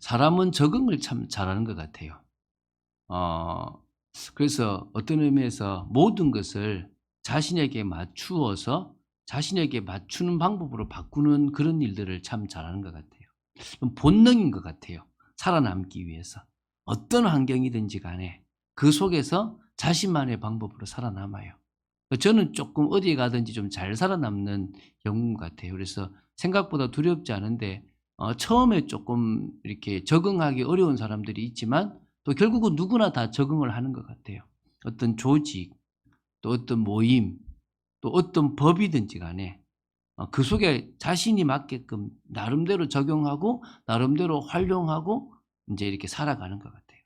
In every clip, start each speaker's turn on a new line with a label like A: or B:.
A: 사람은 적응을 참 잘하는 것 같아요. 그래서 어떤 의미에서 모든 것을 자신에게 맞추어서 자신에게 맞추는 방법으로 바꾸는 그런 일들을 참 잘하는 것 같아요. 좀 본능인 것 같아요. 살아남기 위해서. 어떤 환경이든지 간에 그 속에서 자신만의 방법으로 살아남아요. 저는 조금 어디에 가든지 좀 잘 살아남는 영웅 같아요. 그래서 생각보다 두렵지 않은데 처음에 조금 이렇게 적응하기 어려운 사람들이 있지만 또 결국은 누구나 다 적응을 하는 것 같아요. 어떤 조직, 또 어떤 모임, 또 어떤 법이든지 간에 그 속에 자신이 맞게끔 나름대로 적용하고 나름대로 활용하고 인제 이렇게 살아가는 것 같아요.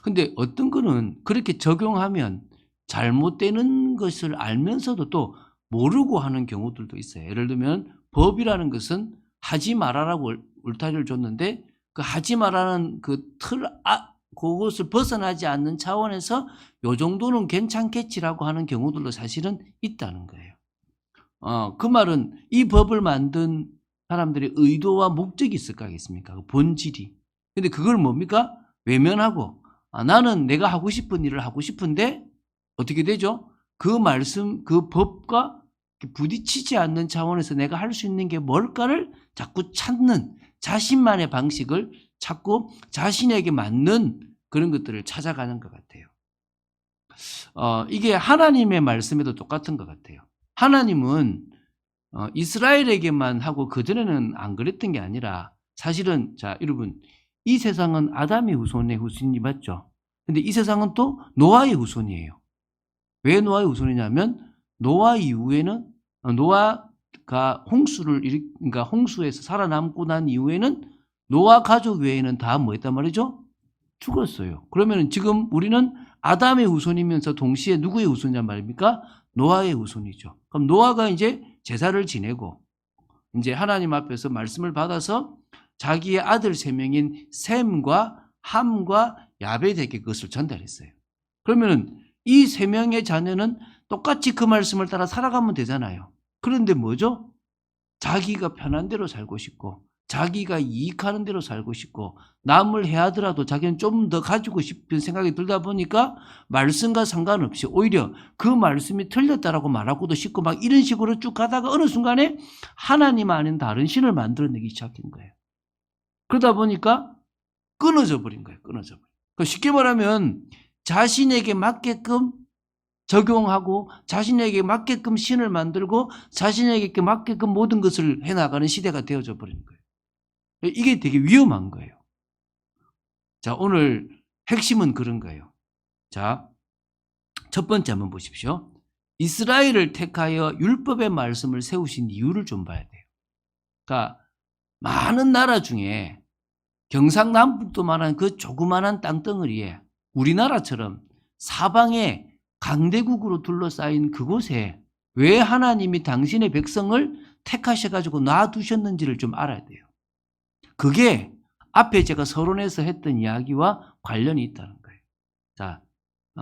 A: 근데 어떤 거는 그렇게 적용하면 잘못되는 것을 알면서도 또 모르고 하는 경우들도 있어요. 예를 들면 법이라는 것은 하지 말아라고 울타리를 줬는데 그 하지 말라는 그 틀 그것을 벗어나지 않는 차원에서 '요 정도는 괜찮겠지.'라고 하는 경우들도 사실은 있다는 거예요. 그 말은 이 법을 만든 사람들의 의도와 목적이 있을 거 아겠습니까? 그 본질이. 근데 그걸 뭡니까? 외면하고 나는 내가 하고 싶은 일을 하고 싶은데 어떻게 되죠? 그 말씀, 그 법과 부딪히지 않는 차원에서 내가 할 수 있는 게 뭘까를 자꾸 찾는 자신만의 방식을 찾고 자신에게 맞는 그런 것들을 찾아가는 것 같아요. 이게 하나님의 말씀에도 똑같은 것 같아요. 하나님은 이스라엘에게만 하고 그전에는 안 그랬던 게 아니라 사실은 자 여러분 이 세상은 아담의 후손의 후손이 맞죠? 근데 이 세상은 또 노아의 후손이에요. 왜 노아의 후손이냐면 노아 이후에는 노아가 그러니까 홍수에서 살아남고 난 이후에는 노아 가족 외에는 다 뭐 했단 말이죠? 죽었어요. 그러면 지금 우리는 아담의 후손이면서 동시에 누구의 후손이란 말입니까? 노아의 후손이죠. 그럼 노아가 이제 제사를 지내고 이제 하나님 앞에서 말씀을 받아서 자기의 아들 3명인 셈과 함과 야벳에게 그것을 전달했어요. 그러면 이 3명의 자녀는 똑같이 그 말씀을 따라 살아가면 되잖아요. 그런데 뭐죠? 자기가 편한 대로 살고 싶고 자기가 이익하는 대로 살고 싶고 남을 해하더라도 자기는 좀 더 가지고 싶은 생각이 들다 보니까 말씀과 상관없이 오히려 그 말씀이 틀렸다라고 말하고도 싶고 막 이런 식으로 쭉 가다가 어느 순간에 하나님 아닌 다른 신을 만들어내기 시작한 거예요. 그러다 보니까 끊어져 버린 거예요. 끊어져 버린. 쉽게 말하면 자신에게 맞게끔 적용하고 자신에게 맞게끔 신을 만들고 자신에게 맞게끔 모든 것을 해나가는 시대가 되어져 버리는 거예요. 이게 되게 위험한 거예요. 자, 오늘 핵심은 그런 거예요. 자, 첫 번째 한번 보십시오. 이스라엘을 택하여 율법의 말씀을 세우신 이유를 좀 봐야 돼요. 그러니까 많은 나라 중에 경상남북도만한 그 조그만한 땅덩어리에 우리나라처럼 사방에 강대국으로 둘러싸인 그곳에 왜 하나님이 당신의 백성을 택하셔가지고 놔두셨는지를 좀 알아야 돼요. 그게 앞에 제가 서론에서 했던 이야기와 관련이 있다는 거예요. 자,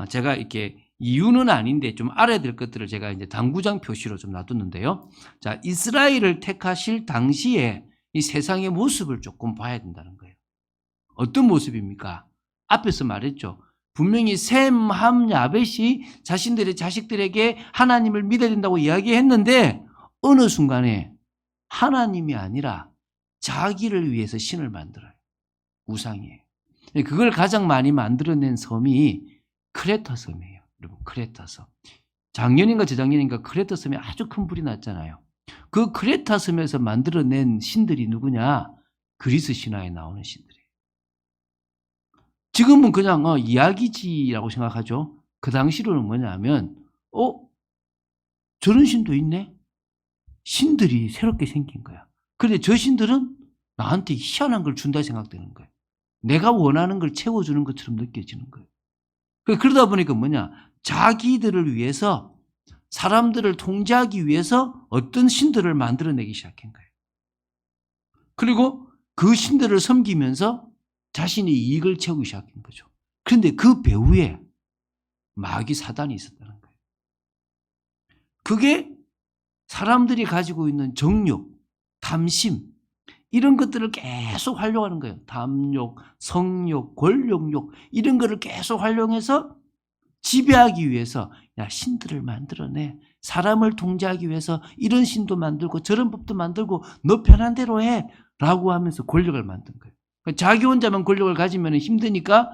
A: 제가 이렇게 이유는 아닌데 좀 알아야 될 것들을 제가 이제 당구장 표시로 좀 놔뒀는데요. 자, 이스라엘을 택하실 당시에 이 세상의 모습을 조금 봐야 된다는 거예요. 어떤 모습입니까? 앞에서 말했죠. 분명히 셈, 함, 야벳이 자신들의 자식들에게 하나님을 믿어야 된다고 이야기했는데 어느 순간에 하나님이 아니라 자기를 위해서 신을 만들어요. 우상이에요. 그걸 가장 많이 만들어낸 섬이 크레타 섬이에요. 여러분, 크레타 섬. 작년인가 재작년인가 크레타 섬에 아주 큰 불이 났잖아요. 그 크레타 섬에서 만들어낸 신들이 누구냐? 그리스 신화에 나오는 신들이에요. 지금은 그냥 이야기지라고 생각하죠. 그 당시로는 뭐냐면 저런 신도 있네? 신들이 새롭게 생긴 거야. 그런데 저 신들은 나한테 희한한 걸 준다 생각되는 거예요. 내가 원하는 걸 채워주는 것처럼 느껴지는 거예요. 그러다 보니까 뭐냐? 자기들을 위해서 사람들을 통제하기 위해서 어떤 신들을 만들어내기 시작한 거예요. 그리고 그 신들을 섬기면서 자신의 이익을 채우기 시작한 거죠. 그런데 그 배후에 마귀 사단이 있었다는 거예요. 그게 사람들이 가지고 있는 정욕, 탐심, 이런 것들을 계속 활용하는 거예요. 탐욕, 성욕, 권력욕 이런 거를 계속 활용해서 지배하기 위해서 야 신들을 만들어내. 사람을 통제하기 위해서 이런 신도 만들고 저런 법도 만들고 너 편한 대로 해 라고 하면서 권력을 만든 거예요. 자기 혼자만 권력을 가지면 힘드니까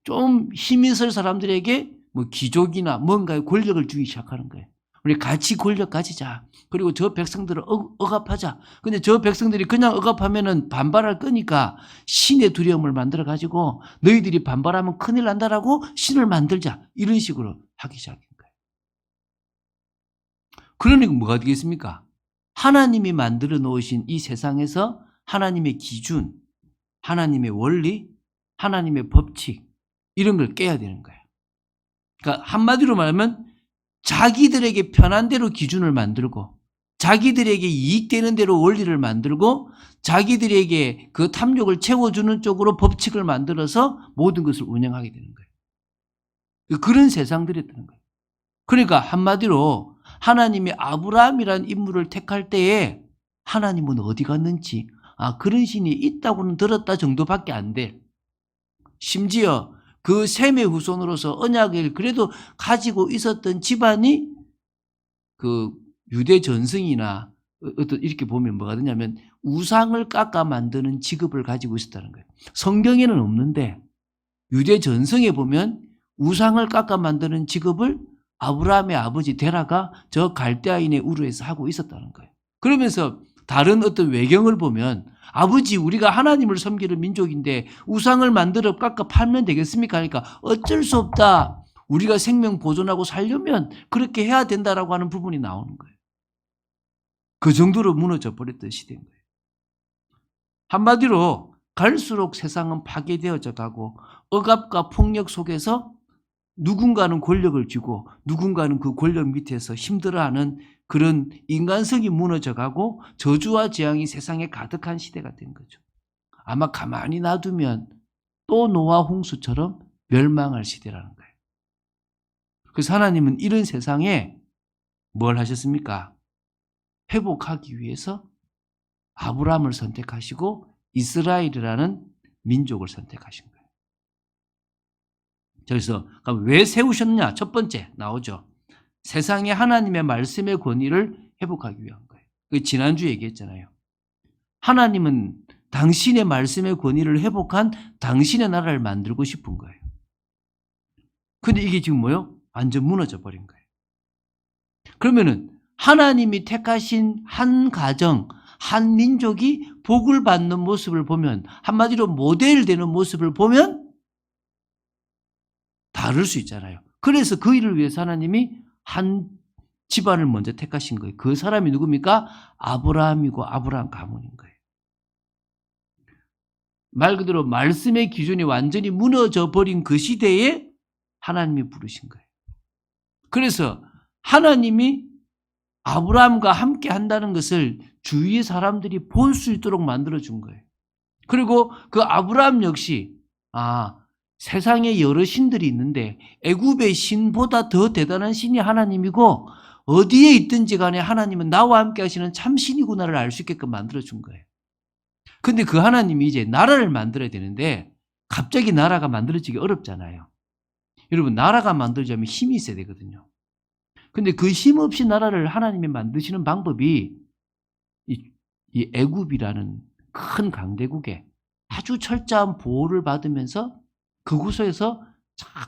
A: 좀 힘이 있을 사람들에게 뭐 귀족이나 뭔가의 권력을 주기 시작하는 거예요. 우리 같이 권력 가지자. 그리고 저 백성들을 억압하자. 근데 저 백성들이 그냥 억압하면은 반발할 거니까 신의 두려움을 만들어 가지고 너희들이 반발하면 큰일 난다라고 신을 만들자. 이런 식으로 하기 시작한 거예요. 그러니까 뭐가 되겠습니까? 하나님이 만들어 놓으신 이 세상에서 하나님의 기준, 하나님의 원리, 하나님의 법칙 이런 걸 깨야 되는 거예요. 그러니까 한마디로 말하면 자기들에게 편한 대로 기준을 만들고 자기들에게 이익되는 대로 원리를 만들고 자기들에게 그 탐욕을 채워주는 쪽으로 법칙을 만들어서 모든 것을 운영하게 되는 거예요. 그런 세상들이었던 거예요. 그러니까 한마디로 하나님이 아브라함이라는 인물을 택할 때에 하나님은 어디 갔는지 그런 신이 있다고는 들었다 정도밖에 안 돼. 심지어 그 셈의 후손으로서 언약을 그래도 가지고 있었던 집안이 그 유대 전승이나 어떤 이렇게 보면 뭐가 되냐면 우상을 깎아 만드는 직업을 가지고 있었다는 거예요. 성경에는 없는데 유대 전승에 보면 우상을 깎아 만드는 직업을 아브라함의 아버지 데라가 저 갈대아인의 우르에서 하고 있었다는 거예요. 그러면서 다른 어떤 외경을 보면 아버지 우리가 하나님을 섬기는 민족인데 우상을 만들어 깎아 팔면 되겠습니까? 그러니까 어쩔 수 없다. 우리가 생명 보존하고 살려면 그렇게 해야 된다라고 하는 부분이 나오는 거예요. 그 정도로 무너져 버렸던 시대인 거예요. 한마디로 갈수록 세상은 파괴되어져 가고 억압과 폭력 속에서 누군가는 권력을 쥐고 누군가는 그 권력 밑에서 힘들어하는 그런 인간성이 무너져 가고 저주와 재앙이 세상에 가득한 시대가 된 거죠. 아마 가만히 놔두면 또 노아 홍수처럼 멸망할 시대라는 거예요. 그래서 하나님은 이런 세상에 뭘 하셨습니까? 회복하기 위해서 아브라함을 선택하시고 이스라엘이라는 민족을 선택하신 거예요. 그래서 왜 세우셨느냐? 첫 번째 나오죠. 세상에 하나님의 말씀의 권위를 회복하기 위한 거예요. 지난주에 얘기했잖아요. 하나님은 당신의 말씀의 권위를 회복한 당신의 나라를 만들고 싶은 거예요. 근데 이게 지금 뭐요? 완전 무너져 버린 거예요. 그러면은 하나님이 택하신 한 가정, 한 민족이 복을 받는 모습을 보면 한마디로 모델되는 모습을 보면 다를 수 있잖아요. 그래서 그 일을 위해서 하나님이 한 집안을 먼저 택하신 거예요. 그 사람이 누굽니까? 아브라함이고 아브라함 가문인 거예요. 말 그대로 말씀의 기준이 완전히 무너져 버린 그 시대에 하나님이 부르신 거예요. 그래서 하나님이 아브라함과 함께 한다는 것을 주위의 사람들이 볼 수 있도록 만들어준 거예요. 그리고 그 아브라함 역시 세상에 여러 신들이 있는데 애굽의 신보다 더 대단한 신이 하나님이고 어디에 있든지 간에 하나님은 나와 함께 하시는 참 신이구나를 알 수 있게끔 만들어준 거예요. 근데 그 하나님이 이제 나라를 만들어야 되는데 갑자기 나라가 만들어지기 어렵잖아요. 여러분 나라가 만들자면 힘이 있어야 되거든요. 근데 그 힘 없이 나라를 하나님이 만드시는 방법이 이 애굽이라는 큰 강대국에 아주 철저한 보호를 받으면서 그곳에서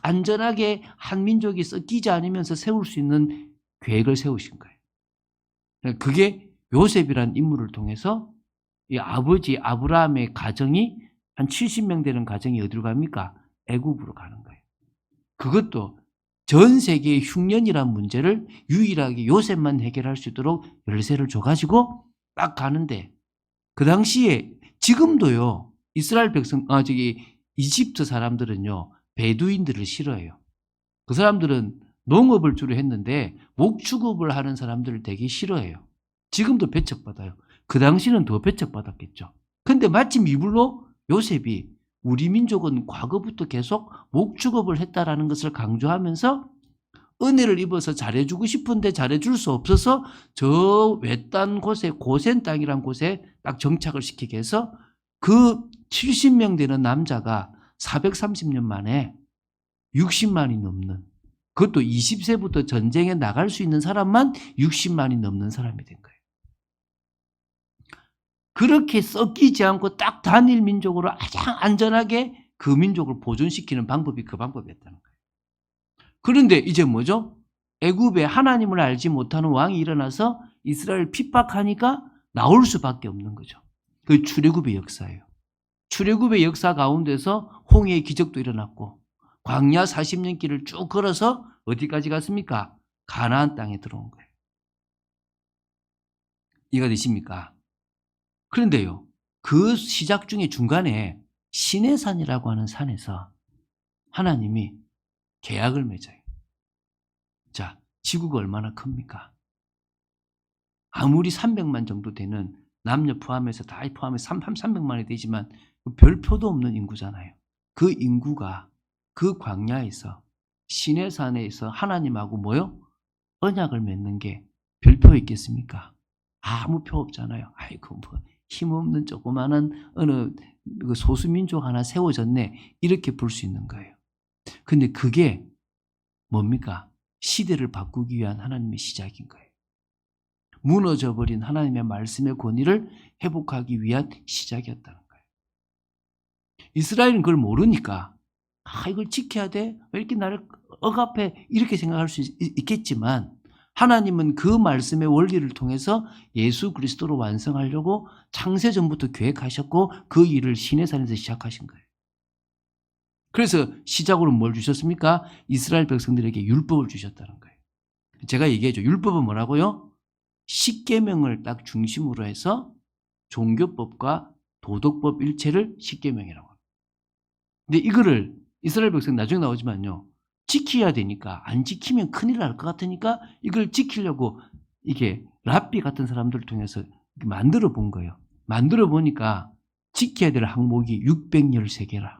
A: 안전하게 한 민족이 섞이지 않으면서 세울 수 있는 계획을 세우신 거예요. 그게 요셉이라는 인물을 통해서 이 아버지 아브라함의 가정이 한 70명 되는 가정이 어디로 갑니까? 애굽으로 가는 거예요. 그것도 전 세계의 흉년이라는 문제를 유일하게 요셉만 해결할 수 있도록 열쇠를 줘가지고 딱 가는데 그 당시에 지금도요 이스라엘 백성 이집트 사람들은요 베두인들을 싫어해요. 그 사람들은 농업을 주로 했는데 목축업을 하는 사람들을 되게 싫어해요. 지금도 배척받아요. 그 당시는 더 배척받았겠죠. 근데 마침 이불로 요셉이 우리 민족은 과거부터 계속 목축업을 했다라는 것을 강조하면서 은혜를 입어서 잘해주고 싶은데 잘해줄 수 없어서 저 외딴 곳에 고센 땅이란 곳에 딱 정착을 시키게 해서 그 70명 되는 남자가 430년 만에 60만이 넘는, 그것도 20세부터 전쟁에 나갈 수 있는 사람만 60만이 넘는 사람이 된 거예요. 그렇게 섞이지 않고 딱 단일 민족으로 가장 안전하게 그 민족을 보존시키는 방법이 그 방법이었다는 거예요. 그런데 이제 뭐죠? 애굽에 하나님을 알지 못하는 왕이 일어나서 이스라엘을 핍박하니까 나올 수밖에 없는 거죠. 그 출애굽의 역사예요. 출애굽의 역사 가운데서 홍해의 기적도 일어났고 광야 40년 길을 쭉 걸어서 어디까지 갔습니까? 가나안 땅에 들어온 거예요. 이해가 되십니까? 그런데요, 그 시작 중에 중간에 시내산이라고 하는 산에서 하나님이 계약을 맺어요. 자, 지구가 얼마나 큽니까? 아무리 300만 정도 되는 남녀 포함해서 다 포함해서 300만이 되지만 별표도 없는 인구잖아요. 그 인구가 그 광야에서 시내산에서 하나님하고 뭐요? 언약을 맺는 게 별표 있겠습니까? 아무 표 없잖아요. 아이고 뭐 힘없는 조그마한 어느 소수민족 하나 세워졌네, 이렇게 볼 수 있는 거예요. 근데 그게 뭡니까? 시대를 바꾸기 위한 하나님의 시작인 거예요. 무너져버린 하나님의 말씀의 권위를 회복하기 위한 시작이었다는 거예요. 이스라엘은 그걸 모르니까 이걸 지켜야 돼? 왜 이렇게 나를 억압해? 이렇게 생각할 수 있겠지만 하나님은 그 말씀의 원리를 통해서 예수 그리스도로 완성하려고 창세전부터 계획하셨고 그 일을 시내산에서 시작하신 거예요. 그래서 시작으로 뭘 주셨습니까? 이스라엘 백성들에게 율법을 주셨다는 거예요. 제가 얘기해줘. 율법은 뭐라고요? 십계명을 딱 중심으로 해서 종교법과 도덕법 일체를 십계명이라고 합니다. 근데 이거를 이스라엘 백성 나중에 나오지만요, 지켜야 되니까 안 지키면 큰일 날 것 같으니까 이걸 지키려고 이게 랍비 같은 사람들을 통해서 만들어 본 거예요. 만들어 보니까 지켜야 될 항목이 613개라.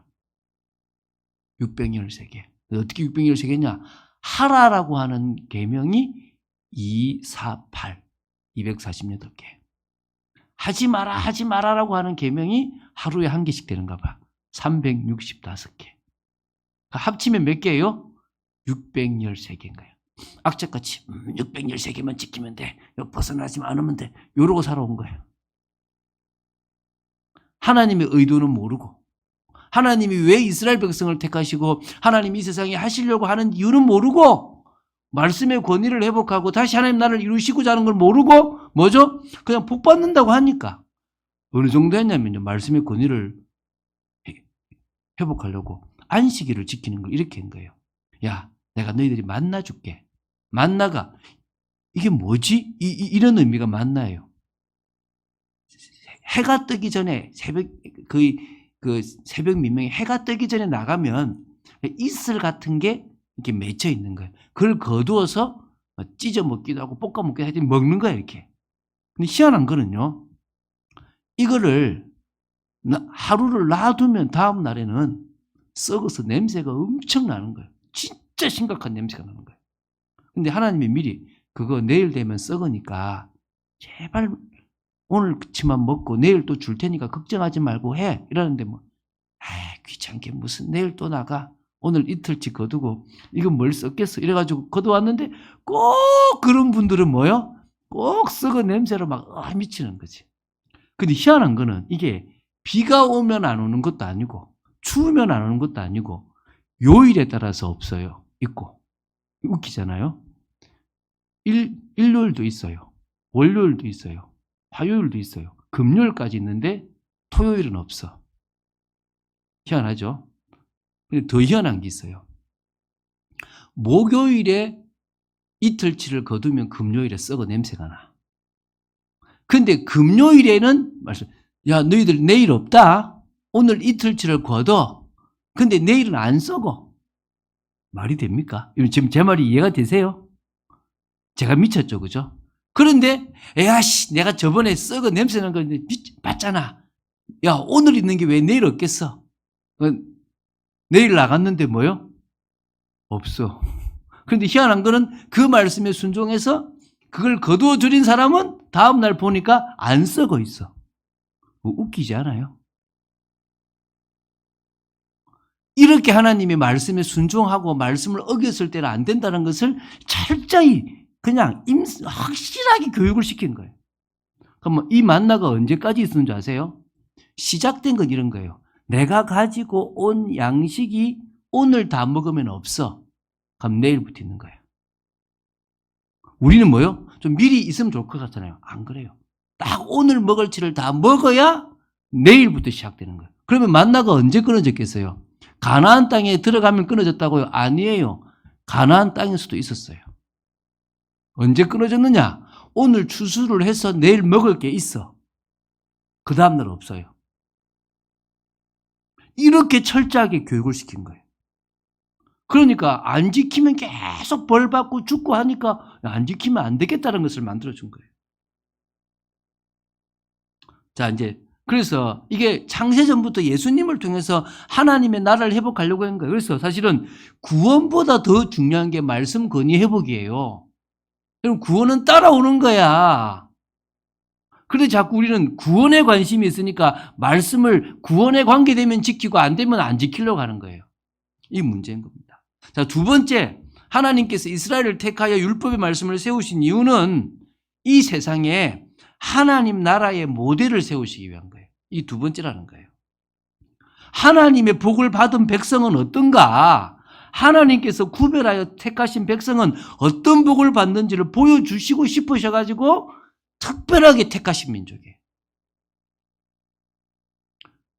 A: 613개. 어떻게 613개냐? 하라라고 하는 계명이 2, 4, 8, 248개. 하지 마라라고 하는 계명이 하루에 한 개씩 되는가 봐. 365개. 합치면 몇 개예요? 613개인 거예요. 악착같이 613개만 지키면 돼. 벗어나지 않으면 돼. 이러고 살아온 거예요. 하나님의 의도는 모르고, 하나님이 왜 이스라엘 백성을 택하시고 하나님이 이 세상에 하시려고 하는 이유는 모르고, 말씀의 권위를 회복하고 다시 하나님 나라를 이루시고자 하는 걸 모르고 뭐죠? 그냥 복 받는다고 하니까 어느 정도 했냐면요, 말씀의 권위를 회복하려고 안식일을 지키는 걸 이렇게 한 거예요. 야, 내가 너희들이 만나 줄게. 만나가 이게 뭐지? 이런 의미가 만나예요. 해가 뜨기 전에 새벽 민명에 해가 뜨기 전에 나가면 이슬 같은 게 이렇게 맺혀 있는 거예요. 그걸 거두어서 찢어 먹기도 하고 볶아 먹기도 하여튼 먹는 거예요, 이렇게. 근데 희한한 거는요, 이거를 하루를 놔두면 다음 날에는 썩어서 냄새가 엄청 나는 거예요. 진짜 심각한 냄새가 나는 거예요. 근데 하나님이 미리 그거 내일 되면 썩으니까 제발 오늘치만 먹고 내일 또 줄 테니까 걱정하지 말고 해. 이러는데 뭐, 귀찮게 무슨 내일 또 나가. 오늘 이틀치 거두고 이건 뭘 썩겠어. 이래가지고 거두왔는데 꼭 그런 분들은 뭐요? 꼭 썩은 냄새로 막 미치는 거지. 근데 희한한 거는 이게 비가 오면 안 오는 것도 아니고 추우면 안 오는 것도 아니고 요일에 따라서 없어요. 있고. 웃기잖아요. 일요일도 있어요. 월요일도 있어요. 화요일도 있어요. 금요일까지 있는데 토요일은 없어. 희한하죠? 근데 더 희한한 게 있어요. 목요일에 이틀치를 거두면 금요일에 썩어 냄새가 나. 근데 금요일에는 야, 너희들 내일 없다. 오늘 이틀치를 거둬. 근데 내일은 안 썩어. 말이 됩니까? 지금 제 말이 이해가 되세요? 제가 미쳤죠, 그죠? 그런데 야씨, 내가 저번에 썩어 냄새난 거 봤잖아. 야, 오늘 있는 게 왜 내일 없겠어? 내일 나갔는데 뭐요? 없어. 그런데 희한한 거는 그 말씀에 순종해서 그걸 거두어 들인 사람은 다음날 보니까 안 썩어 있어. 웃기지 않아요? 이렇게 하나님의 말씀에 순종하고 말씀을 어겼을 때는 안 된다는 것을 철저히 그냥 확실하게 교육을 시킨 거예요. 그럼 이 만나가 언제까지 있었는 줄 아세요? 시작된 건 이런 거예요. 내가 가지고 온 양식이 오늘 다 먹으면 없어. 그럼 내일부터 있는 거예요. 우리는 뭐요? 좀 미리 있으면 좋을 것 같잖아요. 안 그래요. 딱 오늘 먹을 치를 다 먹어야 내일부터 시작되는 거예요. 그러면 만나가 언제 끊어졌겠어요? 가나안 땅에 들어가면 끊어졌다고요? 아니에요. 가나안 땅에서도 있었어요. 언제 끊어졌느냐? 오늘 추수를 해서 내일 먹을 게 있어. 그 다음날 없어요. 이렇게 철저하게 교육을 시킨 거예요. 그러니까 안 지키면 계속 벌 받고 죽고 하니까 안 지키면 안 되겠다는 것을 만들어준 거예요. 자, 이제 그래서 이게 창세전부터 예수님을 통해서 하나님의 나라를 회복하려고 한 거예요. 그래서 사실은 구원보다 더 중요한 게 말씀 권위 회복이에요. 그럼 구원은 따라오는 거야. 그런데 자꾸 우리는 구원에 관심이 있으니까 말씀을 구원에 관계되면 지키고 안 되면 안 지키려고 하는 거예요. 이 문제인 겁니다. 자, 두 번째, 하나님께서 이스라엘을 택하여 율법의 말씀을 세우신 이유는 이 세상에 하나님 나라의 모델을 세우시기 위한 거예요. 이 두 번째라는 거예요. 하나님의 복을 받은 백성은 어떤가? 하나님께서 구별하여 택하신 백성은 어떤 복을 받는지를 보여주시고 싶으셔가지고 특별하게 택하신 민족이에요.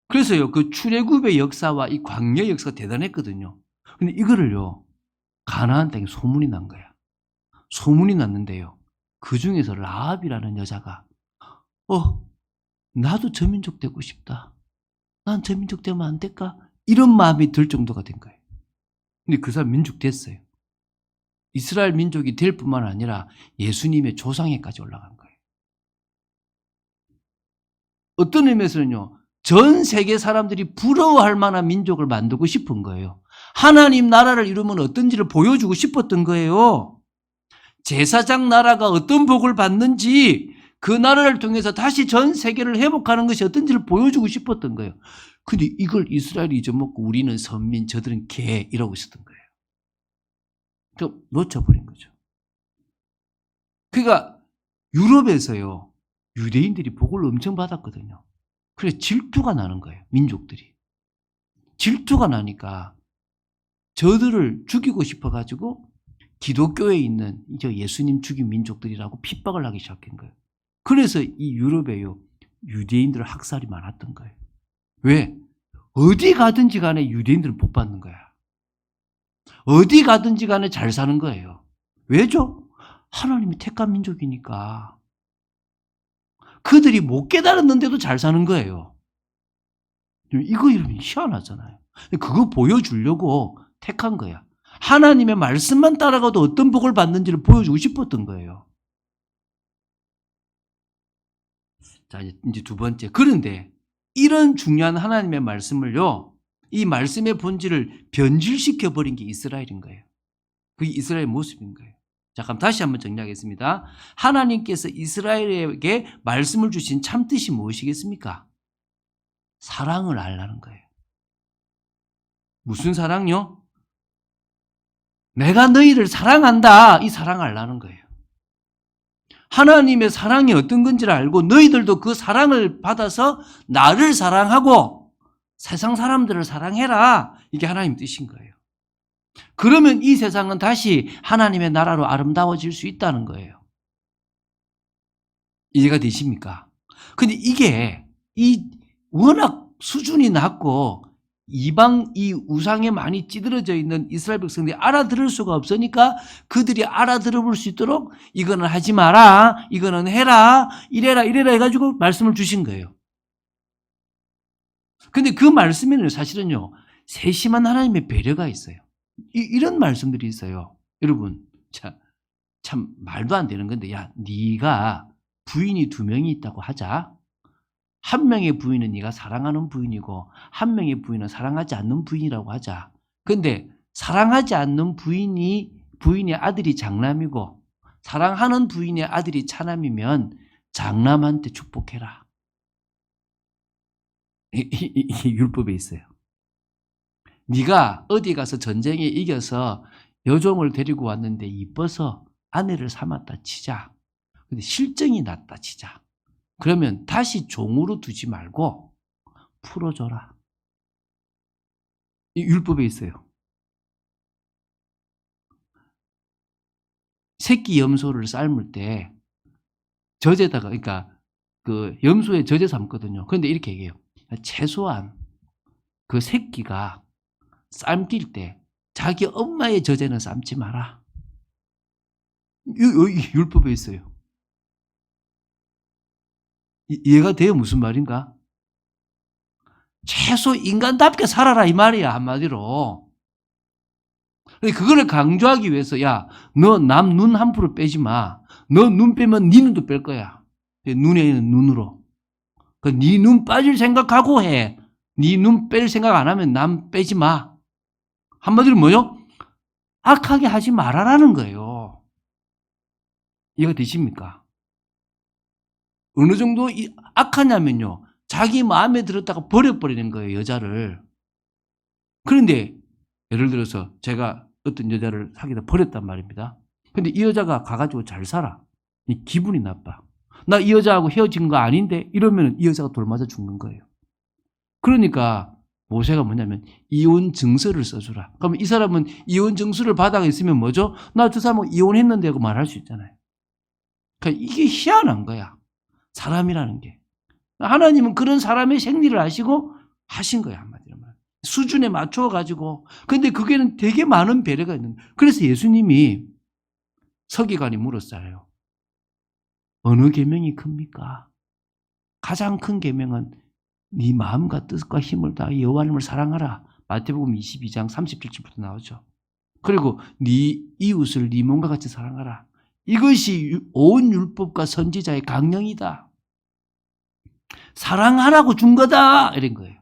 A: 그래서요, 그 출애굽의 역사와 이 광야의 역사가 대단했거든요. 근데 이거를요, 가나안 땅에 소문이 난 거야. 소문이 났는데요, 그 중에서 라합이라는 여자가 나도 저 민족 되고 싶다. 난 저 민족 되면 안 될까? 이런 마음이 들 정도가 된 거예요. 근데 그 사람 민족 됐어요. 이스라엘 민족이 될 뿐만 아니라 예수님의 조상에까지 올라간 거예요. 어떤 의미에서는요, 전 세계 사람들이 부러워할 만한 민족을 만들고 싶은 거예요. 하나님 나라를 이루면 어떤지를 보여주고 싶었던 거예요. 제사장 나라가 어떤 복을 받는지 그 나라를 통해서 다시 전 세계를 회복하는 것이 어떤지를 보여주고 싶었던 거예요. 근데 이걸 이스라엘이 잊어먹고 우리는 선민, 저들은 개 이러고 있었던 거예요. 그 놓쳐버린 거죠. 그러니까 유럽에서요, 유대인들이 복을 엄청 받았거든요. 그래서 질투가 나는 거예요, 민족들이. 질투가 나니까 저들을 죽이고 싶어가지고 기독교에 있는 예수님 죽인 민족들이라고 핍박을 하기 시작한 거예요. 그래서 이 유럽에요, 유대인들 학살이 많았던 거예요. 왜? 어디 가든지 간에 유대인들은 복 받는 거야. 어디 가든지 간에 잘 사는 거예요. 왜죠? 하나님이 택한 민족이니까. 그들이 못 깨달았는데도 잘 사는 거예요. 이거 이러면 희한하잖아요. 그거 보여주려고 택한 거야. 하나님의 말씀만 따라가도 어떤 복을 받는지를 보여주고 싶었던 거예요. 자, 이제 두 번째. 그런데 이런 중요한 하나님의 말씀을요, 이 말씀의 본질을 변질시켜버린 게 이스라엘인 거예요. 그게 이스라엘의 모습인 거예요. 자, 그럼 다시 한번 정리하겠습니다. 하나님께서 이스라엘에게 말씀을 주신 참뜻이 무엇이겠습니까? 사랑을 알라는 거예요. 무슨 사랑요? 내가 너희를 사랑한다. 이 사랑을 알라는 거예요. 하나님의 사랑이 어떤 건지를 알고 너희들도 그 사랑을 받아서 나를 사랑하고 세상 사람들을 사랑해라. 이게 하나님 뜻인 거예요. 그러면 이 세상은 다시 하나님의 나라로 아름다워질 수 있다는 거예요. 이해가 되십니까? 근데 이게 워낙 수준이 낮고 이방 이 우상에 많이 찌들어져 있는 이스라엘 백성들이 알아들을 수가 없으니까 그들이 알아들어볼 수 있도록 이거는 하지 마라, 이거는 해라, 이래라 해가지고 말씀을 주신 거예요. 근데 그 말씀에는 사실은요, 세심한 하나님의 배려가 있어요. 이런 말씀들이 있어요. 여러분, 참 말도 안 되는 건데, 야, 네가 부인이 2명이 있다고 하자. 한 명의 부인은 네가 사랑하는 부인이고 한 명의 부인은 사랑하지 않는 부인이라고 하자. 근데 사랑하지 않는 부인의 아들이 장남이고 사랑하는 부인의 아들이 차남이면 장남한테 축복해라. 이게 율법에 있어요. 네가 어디 가서 전쟁에 이겨서 여종을 데리고 왔는데 이뻐서 아내를 삼았다 치자. 근데 실정이 났다 치자. 그러면 다시 종으로 두지 말고 풀어줘라. 이 율법에 있어요. 새끼 염소를 삶을 때 젖에다가, 그러니까 그 염소에 젖에 삶거든요. 그런데 이렇게 얘기해요. 최소한 그 새끼가 삶길 때 자기 엄마의 젖에는 삶지 마라. 율법에 있어요. 이해가 돼요? 무슨 말인가? 최소 인간답게 살아라 이 말이야, 한마디로. 그거를 강조하기 위해서 야, 너 남 눈 함부로 빼지 마. 너 눈 빼면 네 눈도 뺄 거야. 눈에는 눈으로. 네 눈 빠질 생각하고 해. 네 눈 뺄 생각 안 하면 남 빼지 마. 한마디로 뭐요? 악하게 하지 말아라는 거예요. 이해가 되십니까? 어느 정도 악하냐면요. 자기 마음에 들었다가 버려버리는 거예요, 여자를. 그런데 예를 들어서 제가 어떤 여자를 사귀다 버렸단 말입니다. 근데 이 여자가 가가지고 잘 살아. 기분이 나빠. 나 이 여자하고 헤어진 거 아닌데 이러면 이 여자가 돌 맞아 죽는 거예요. 그러니까 모세가 뭐냐면 이혼 증서를 써주라. 그러면 이 사람은 이혼 증서를 받아가 있으면 뭐죠? 나 저 사람하고 이혼했는데 하고 말할 수 있잖아요. 그러니까 이게 희한한 거야. 사람이라는 게. 하나님은 그런 사람의 생리를 아시고 하신 거야, 한마디로 말하면. 수준에 맞춰가지고. 근데 그게는 되게 많은 배려가 있는 거예요. 그래서 예수님이 서기관이 물었어요. 어느 계명이 큽니까? 가장 큰 계명은 네 마음과 뜻과 힘을 다해 여호와 하나님을 사랑하라. 마태복음 22장 37절부터 나오죠. 그리고 네 이웃을 네 몸과 같이 사랑하라. 이것이 온 율법과 선지자의 강령이다. 사랑하라고 준 거다. 이런 거예요.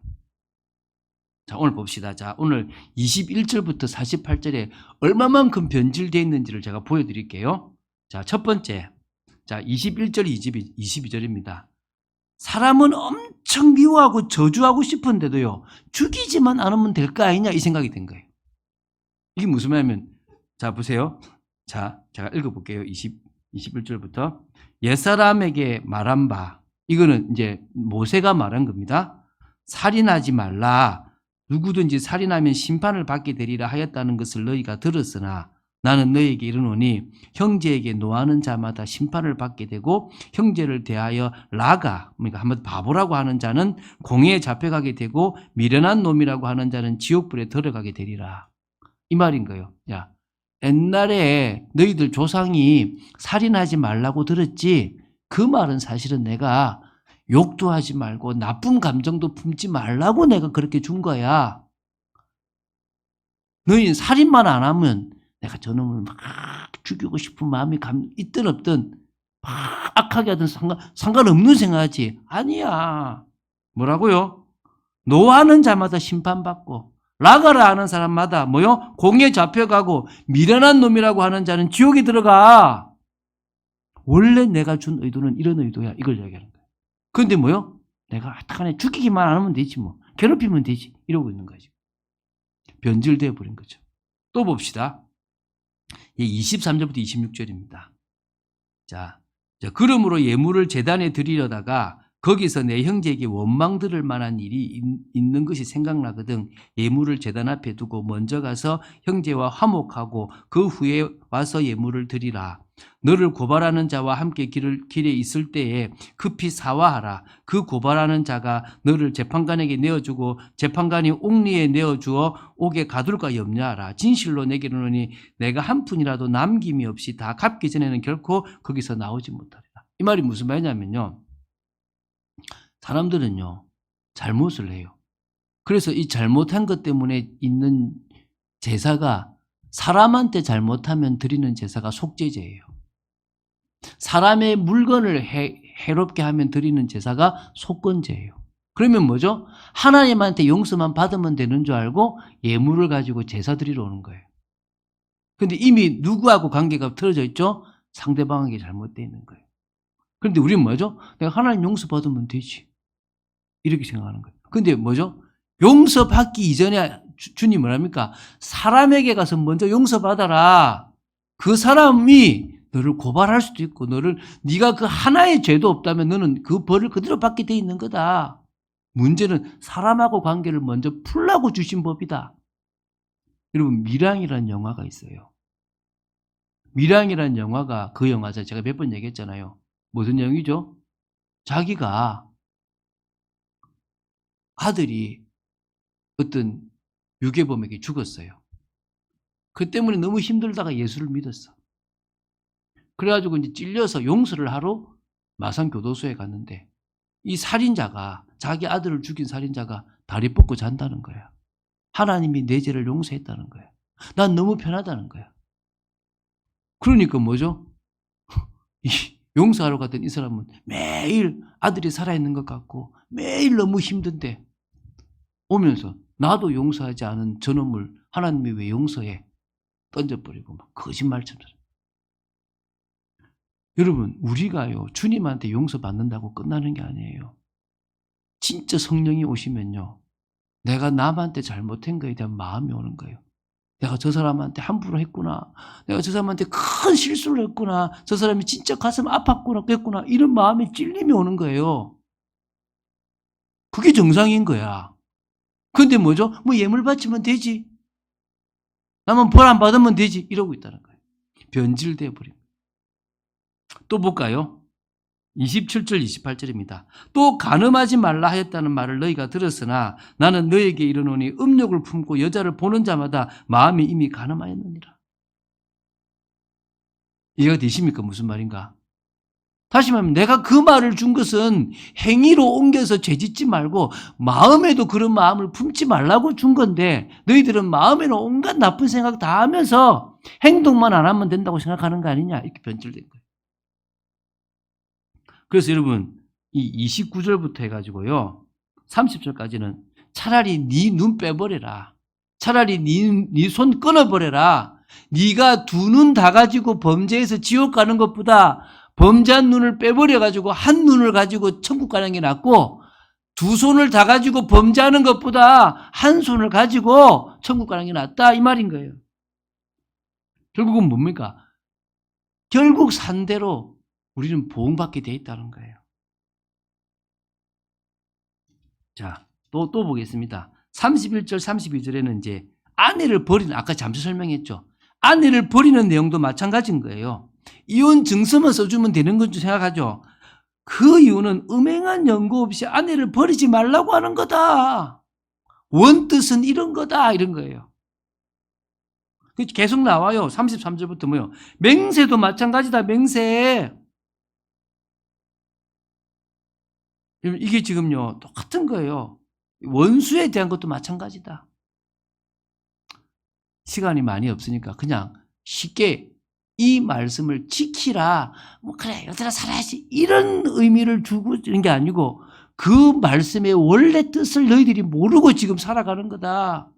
A: 자, 오늘 봅시다. 자, 오늘 21절부터 48절에 얼마만큼 변질되어 있는지를 제가 보여드릴게요. 자, 첫 번째. 자, 21절, 22절입니다. 사람은 엄청 미워하고 저주하고 싶은데도요, 죽이지만 않으면 될 거 아니냐, 이 생각이 든 거예요. 이게 무슨 말이냐면, 자, 보세요. 자, 제가 읽어볼게요. 21절부터. 옛사람에게 말한 바, 이거는 이제 모세가 말한 겁니다. 살인하지 말라. 누구든지 살인하면 심판을 받게 되리라 하였다는 것을 너희가 들었으나 나는 너희에게 이르노니 형제에게 노하는 자마다 심판을 받게 되고 형제를 대하여 라가, 그러니까 한번 바보라고 하는 자는 공회에 잡혀가게 되고 미련한 놈이라고 하는 자는 지옥불에 들어가게 되리라. 이 말인 거예요. 야, 옛날에 너희들 조상이 살인하지 말라고 들었지? 그 말은 사실은 내가 욕도 하지 말고 나쁜 감정도 품지 말라고 내가 그렇게 준 거야. 너희는 살인만 안 하면 내가 저놈을 막 죽이고 싶은 마음이 있든 없든 막 악하게 하든 상관없는 생각하지. 아니야. 뭐라고요? 노하는 자마다 심판받고 라가라 하는 사람마다 뭐요? 공에 잡혀가고 미련한 놈이라고 하는 자는 지옥에 들어가. 원래 내가 준 의도는 이런 의도야. 이걸 이야기하는 거야. 그런데 뭐요? 내가 하여튼간에 죽이기만 안 하면 되지 뭐. 괴롭히면 되지. 이러고 있는 거지. 변질되어 버린 거죠. 또 봅시다. 23절부터 26절입니다. 자, 그러므로 예물을 제단에 드리려다가 거기서 내 형제에게 원망 들을 만한 일이 있는 것이 생각나거든 예물을 제단 앞에 두고 먼저 가서 형제와 화목하고 그 후에 와서 예물을 드리라. 너를 고발하는 자와 함께 길에 있을 때에 급히 사화하라. 그 고발하는 자가 너를 재판관에게 내어주고 재판관이 옥리에 내어주어 옥에 가둘까 염려하라. 진실로 내게 이르노니 내가 한 푼이라도 남김이 없이 다 갚기 전에는 결코 거기서 나오지 못하리라. 이 말이 무슨 말이냐면요. 사람들은요, 잘못을 해요. 그래서 이 잘못한 것 때문에 있는 제사가 사람한테 잘못하면 드리는 제사가 속죄제예요. 사람의 물건을 해롭게 하면 드리는 제사가 속건제예요. 그러면 뭐죠? 하나님한테 용서만 받으면 되는 줄 알고 예물을 가지고 제사 드리러 오는 거예요. 근데 이미 누구하고 관계가 틀어져 있죠? 상대방에게 잘못되어 있는 거예요. 그런데 우리는 뭐죠? 내가 하나님 용서받으면 되지. 이렇게 생각하는 거예요. 근데 뭐죠? 용서받기 이전에 주님 뭐랍니까? 사람에게 가서 먼저 용서받아라. 그 사람이 너를 고발할 수도 있고 네가 그 하나의 죄도 없다면 너는 그 벌을 그대로 받게 돼 있는 거다. 문제는 사람하고 관계를 먼저 풀라고 주신 법이다. 여러분, 밀양이라는 영화가 있어요. 밀양이라는 영화가 그 영화죠. 제가 몇 번 얘기했잖아요. 무슨 내용이죠? 자기가 아들이 어떤 유괴범에게 죽었어요. 그 때문에 너무 힘들다가 예수를 믿었어. 그래가지고 이제 찔려서 용서를 하러 마산교도소에 갔는데 이 살인자가, 자기 아들을 죽인 살인자가 다리 뻗고 잔다는 거야. 하나님이 내 죄를 용서했다는 거야. 난 너무 편하다는 거야. 그러니까 뭐죠? 용서하러 갔던 이 사람은 매일 아들이 살아있는 것 같고 매일 너무 힘든데 오면서 나도 용서하지 않은 저놈을 하나님이 왜 용서해? 던져버리고 막 거짓말처럼. 여러분, 우리가요, 주님한테 용서받는다고 끝나는 게 아니에요. 진짜 성령이 오시면요, 내가 남한테 잘못한 거에 대한 마음이 오는 거예요. 내가 저 사람한테 함부로 했구나. 내가 저 사람한테 큰 실수를 했구나. 저 사람이 진짜 가슴 아팠구나, 그랬구나. 이런 마음에 찔림이 오는 거예요. 그게 정상인 거야. 근데 뭐죠? 뭐 예물 바치면 되지. 나만 벌 안 받으면 되지. 이러고 있다는 거예요. 변질되어 버립니다. 또 볼까요? 27절 28절입니다. 또 간음하지 말라 하였다는 말을 너희가 들었으나 나는 너희에게 이르노니 음욕을 품고 여자를 보는 자마다 마음이 이미 간음하였느니라. 이해가 되십니까? 무슨 말인가? 다시 말하면 내가 그 말을 준 것은 행위로 옮겨서 죄짓지 말고 마음에도 그런 마음을 품지 말라고 준 건데 너희들은 마음에는 온갖 나쁜 생각 다 하면서 행동만 안 하면 된다고 생각하는 거 아니냐, 이렇게 변질된 거예요. 그래서 여러분, 이 29절부터 해가지고요 30절까지는 차라리 네 눈 빼버려라, 차라리 네 손 끊어버려라, 네가 두 눈 다 가지고 범죄해서 지옥 가는 것보다 범죄한 눈을 빼버려가지고 한 눈을 가지고 천국 가는 게 낫고, 두 손을 다 가지고 범죄하는 것보다 한 손을 가지고 천국 가는 게 낫다, 이 말인 거예요. 결국은 뭡니까? 결국 산대로 우리는 보응받게 돼 있다는 거예요. 자, 또 보겠습니다. 31절, 32절에는 이제 아내를 버리는, 아까 잠시 설명했죠. 아내를 버리는 내용도 마찬가지인 거예요. 이혼 증서만 써주면 되는 건 줄 생각하죠. 그 이유는 음행한 연고 없이 아내를 버리지 말라고 하는 거다. 원뜻은 이런 거다, 이런 거예요. 계속 나와요. 33절부터 뭐요? 맹세도 마찬가지다, 맹세. 이게 지금요, 똑같은 거예요. 원수에 대한 것도 마찬가지다. 시간이 많이 없으니까 그냥 쉽게 이 말씀을 지키라, 뭐 그래 얘들아 살아야지, 이런 의미를 주고 있는 게 아니고 그 말씀의 원래 뜻을 너희들이 모르고 지금 살아가는 거다.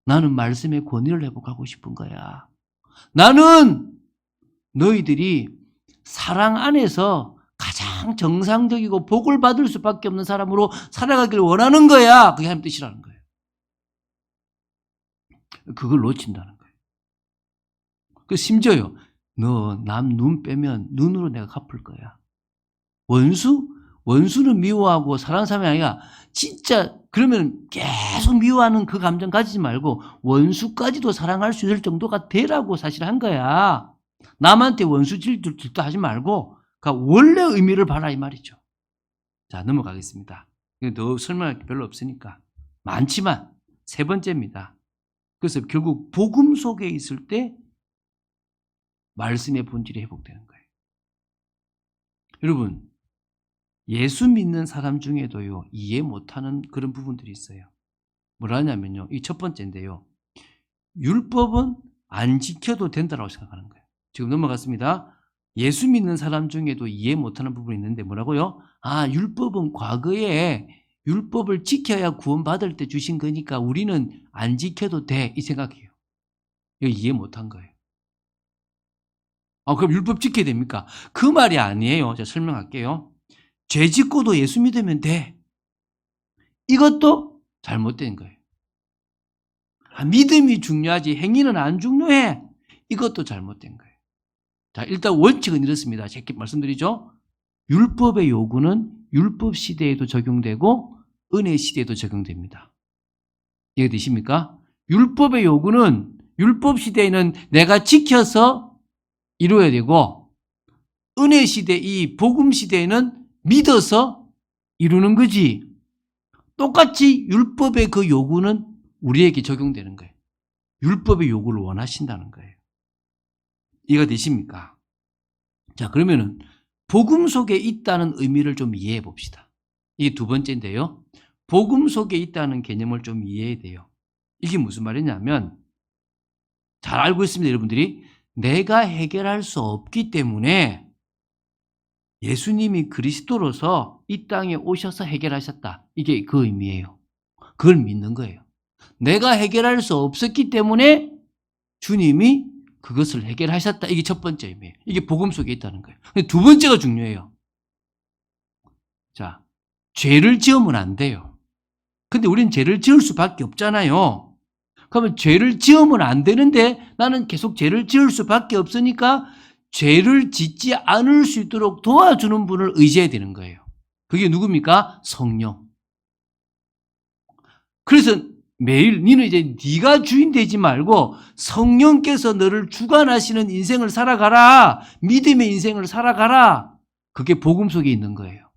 A: 나는 말씀의 권위를 회복하고 싶은 거야. 나는 너희들이 사랑 안에서 가장 정상적이고 복을 받을 수밖에 없는 사람으로 살아가기를 원하는 거야. 그게 하나님 뜻이라는 거예요. 그걸 놓친다는 거예요. 그 심지어요, 너 남 눈 빼면 눈으로 내가 갚을 거야. 원수는 미워하고 사랑하는 사람이 아니라 진짜 그러면 계속 미워하는 그 감정 가지지 말고 원수까지도 사랑할 수 있을 정도가 되라고 사실 한 거야. 남한테 원수 질투 하지 말고 그러니까 원래 의미를 봐라, 이 말이죠. 자, 넘어가겠습니다. 더 설명할 게 별로 없으니까. 많지만 세 번째입니다. 그래서 결국 복음 속에 있을 때 말씀의 본질이 회복되는 거예요. 여러분, 예수 믿는 사람 중에도요, 이해 못하는 그런 부분들이 있어요. 뭐라냐면요, 이 첫 번째인데요, 율법은 안 지켜도 된다고 생각하는 거예요. 지금 넘어갔습니다. 예수 믿는 사람 중에도 이해 못하는 부분이 있는데 뭐라고요? 아, 율법은 과거에 율법을 지켜야 구원받을 때 주신 거니까 우리는 안 지켜도 돼, 이 생각이에요. 이거 이해 못한 거예요. 그럼 율법 지켜야 됩니까? 그 말이 아니에요. 제가 설명할게요. 죄 짓고도 예수 믿으면 돼. 이것도 잘못된 거예요. 믿음이 중요하지 행위는 안 중요해. 이것도 잘못된 거예요. 자, 일단 원칙은 이렇습니다. 제가 말씀드리죠. 율법의 요구는 율법 시대에도 적용되고 은혜 시대에도 적용됩니다. 이해되십니까? 율법의 요구는 율법 시대에는 내가 지켜서 이루어야 되고 은혜 시대, 이 복음 시대에는 믿어서 이루는 거지. 똑같이 율법의 그 요구는 우리에게 적용되는 거예요. 율법의 요구를 원하신다는 거예요. 이해가 되십니까? 자, 그러면은 복음 속에 있다는 의미를 좀 이해해 봅시다. 이게 두 번째인데요. 복음 속에 있다는 개념을 좀 이해해야 돼요. 이게 무슨 말이냐면 잘 알고 있습니다, 여러분들이. 내가 해결할 수 없기 때문에 예수님이 그리스도로서 이 땅에 오셔서 해결하셨다. 이게 그 의미예요. 그걸 믿는 거예요. 내가 해결할 수 없었기 때문에 주님이 그것을 해결하셨다. 이게 첫 번째 의미예요. 이게 복음 속에 있다는 거예요. 근데 두 번째가 중요해요. 자, 죄를 지으면 안 돼요. 근데 우린 죄를 지을 수밖에 없잖아요. 그러면 죄를 지으면 안 되는데 나는 계속 죄를 지을 수밖에 없으니까 죄를 짓지 않을 수 있도록 도와주는 분을 의지해야 되는 거예요. 그게 누굽니까? 성령. 그래서 매일 너는 이제 네가 주인 되지 말고 성령께서 너를 주관하시는 인생을 살아가라. 믿음의 인생을 살아가라. 그게 복음 속에 있는 거예요.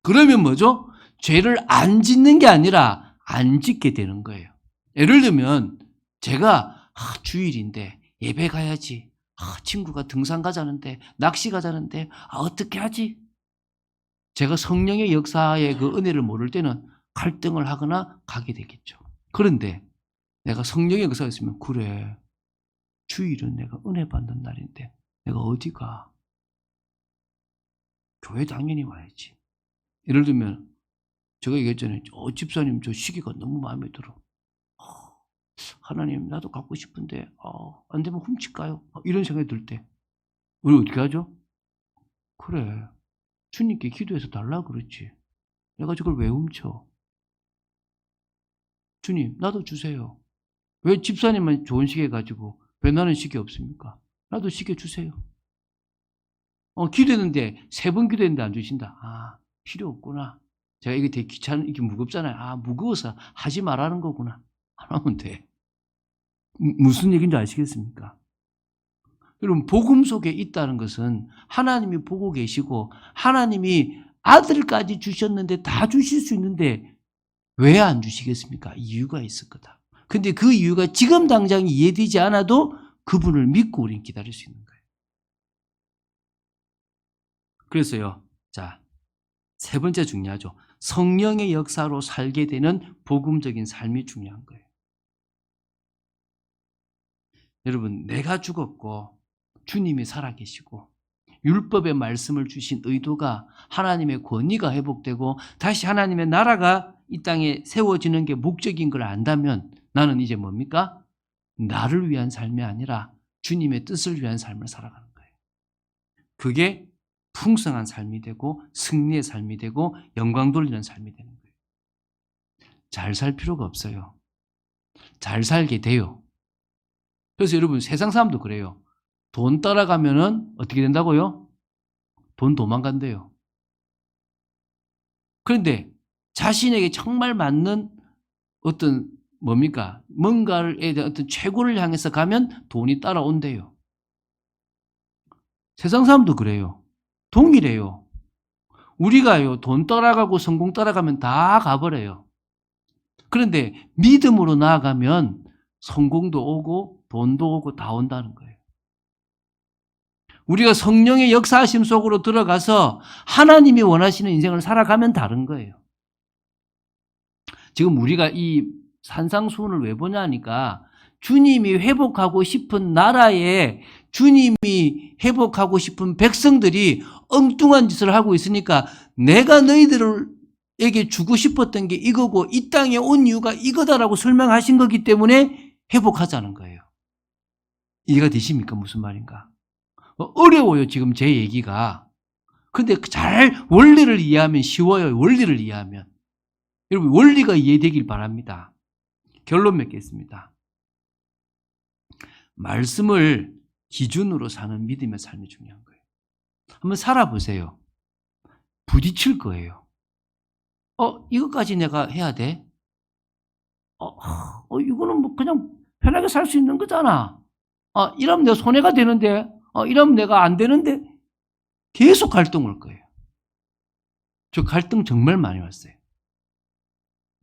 A: 그러면 뭐죠? 죄를 안 짓는 게 아니라 안 짓게 되는 거예요. 예를 들면 제가 주일인데 예배 가야지. 친구가 등산 가자는데 낚시 가자는데 어떻게 하지? 제가 성령의 역사의 그 은혜를 모를 때는 갈등을 하거나 가게 되겠죠. 그런데 내가 성령의 역사가 있으면 그래 주일은 내가 은혜 받는 날인데 내가 어디 가? 교회 당연히 와야지. 예를 들면 제가 얘기했잖아요. 집사님 저 시계가 너무 마음에 들어. 하나님 나도 갖고 싶은데 안 되면 훔칠까요? 이런 생각이 들 때 우리 어떻게 하죠? 그래 주님께 기도해서 달라 그랬지. 내가 저걸 왜 훔쳐? 주님 나도 주세요. 왜 집사님만 좋은 시계 가지고 왜 나는 시계 없습니까? 나도 시계 주세요. 기도했는데 3번 기도했는데 안 주신다. 필요 없구나. 제가 이게 되게 귀찮은, 이게 무겁잖아요. 무거워서 하지 말라는 거구나. 안 하면 돼. 무슨 얘기인지 아시겠습니까? 여러분, 복음 속에 있다는 것은 하나님이 보고 계시고 하나님이 아들까지 주셨는데 다 주실 수 있는데 왜 안 주시겠습니까? 이유가 있을 거다. 근데 그 이유가 지금 당장 이해되지 않아도 그분을 믿고 우리는 기다릴 수 있는 거예요. 그래서요, 자, 세 번째 중요하죠. 성령의 역사로 살게 되는 복음적인 삶이 중요한 거예요. 여러분, 내가 죽었고 주님이 살아계시고 율법의 말씀을 주신 의도가 하나님의 권위가 회복되고 다시 하나님의 나라가 이 땅에 세워지는 게 목적인 걸 안다면 나는 이제 뭡니까? 나를 위한 삶이 아니라 주님의 뜻을 위한 삶을 살아가는 거예요. 그게 풍성한 삶이 되고 승리의 삶이 되고 영광 돌리는 삶이 되는 거예요. 잘 살 필요가 없어요. 잘 살게 돼요. 그래서 여러분 세상 사람도 그래요. 돈 따라가면은 어떻게 된다고요? 돈 도망간대요. 그런데 자신에게 정말 맞는 어떤 뭡니까? 뭔가에 대한 어떤 최고를 향해서 가면 돈이 따라온대요. 세상 사람도 그래요. 동일해요. 우리가요, 돈 따라가고 성공 따라가면 다 가버려요. 그런데 믿음으로 나아가면 성공도 오고 돈도 오고 다 온다는 거예요. 우리가 성령의 역사하심 속으로 들어가서 하나님이 원하시는 인생을 살아가면 다른 거예요. 지금 우리가 이 산상수훈을 왜 보냐 하니까 주님이 회복하고 싶은 나라에 주님이 회복하고 싶은 백성들이 엉뚱한 짓을 하고 있으니까 내가 너희들에게 주고 싶었던 게 이거고 이 땅에 온 이유가 이거다라고 설명하신 거기 때문에 회복하자는 거예요. 이해가 되십니까? 무슨 말인가? 어려워요, 지금 제 얘기가. 근데 잘 원리를 이해하면 쉬워요. 원리를 이해하면. 여러분, 원리가 이해되길 바랍니다. 결론 맺겠습니다. 말씀을 기준으로 사는 믿음의 삶이 중요한 거예요. 한번 살아보세요. 부딪힐 거예요. 이것까지 내가 해야 돼? 이거는 뭐 그냥 편하게 살 수 있는 거잖아. 이러면 내가 손해가 되는데, 이러면 내가 안 되는데, 계속 갈등 올 거예요. 저 갈등 정말 많이 왔어요.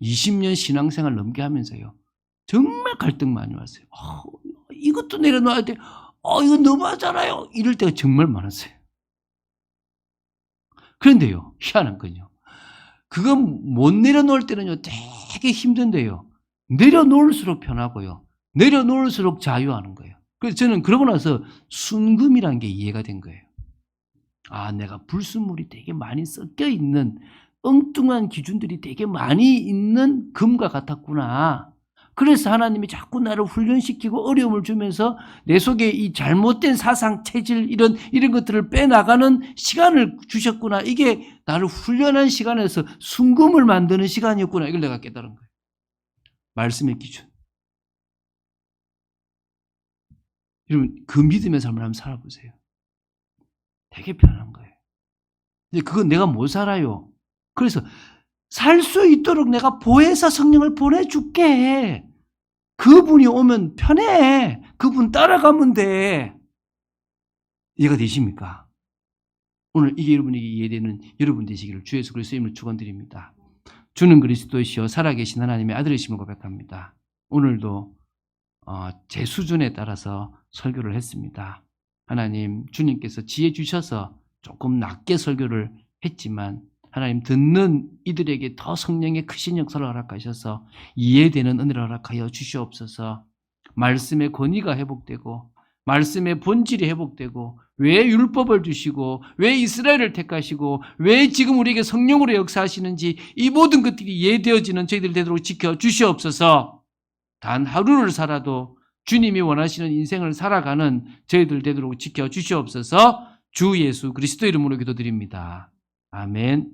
A: 20년 신앙생활 넘게 하면서요. 정말 갈등 많이 왔어요. 이것도 내려놔야 돼. 이거 너무하잖아요. 이럴 때가 정말 많았어요. 그런데요, 희한한 건요. 그건 못 내려놓을 때는요, 되게 힘든데요. 내려놓을수록 편하고요. 내려놓을수록 자유하는 거예요. 그래서 저는 그러고 나서 순금이라는 게 이해가 된 거예요. 내가 불순물이 되게 많이 섞여 있는 엉뚱한 기준들이 되게 많이 있는 금과 같았구나. 그래서 하나님이 자꾸 나를 훈련시키고 어려움을 주면서 내 속에 이 잘못된 사상, 체질 이런 것들을 빼나가는 시간을 주셨구나. 이게 나를 훈련한 시간에서 순금을 만드는 시간이었구나. 이걸 내가 깨달은 거예요. 말씀의 기준. 여러분, 그 믿음의 삶을 한번 살아보세요. 되게 편한 거예요. 근데 그건 내가 못 살아요. 그래서 살 수 있도록 내가 보혜사 성령을 보내줄게. 그분이 오면 편해. 그분 따라가면 돼. 이해가 되십니까? 오늘 이게 여러분에게 이해되는 여러분 되시기를 주 예수 그리스도의 이름으로 축원드립니다. 주는 그리스도이시여 살아계신 하나님의 아들이심을 고백합니다. 오늘도 제 수준에 따라서 설교를 했습니다. 하나님, 주님께서 지혜 주셔서 조금 낮게 설교를 했지만 하나님, 듣는 이들에게 더 성령의 크신 역사를 허락하셔서 이해되는 은혜를 허락하여 주시옵소서. 말씀의 권위가 회복되고 말씀의 본질이 회복되고 왜 율법을 주시고 왜 이스라엘을 택하시고 왜 지금 우리에게 성령으로 역사하시는지 이 모든 것들이 이해되어지는 저희들 되도록 지켜 주시옵소서. 단 하루를 살아도 주님이 원하시는 인생을 살아가는 저희들 되도록 지켜 주시옵소서. 주 예수 그리스도 이름으로 기도드립니다. 아멘.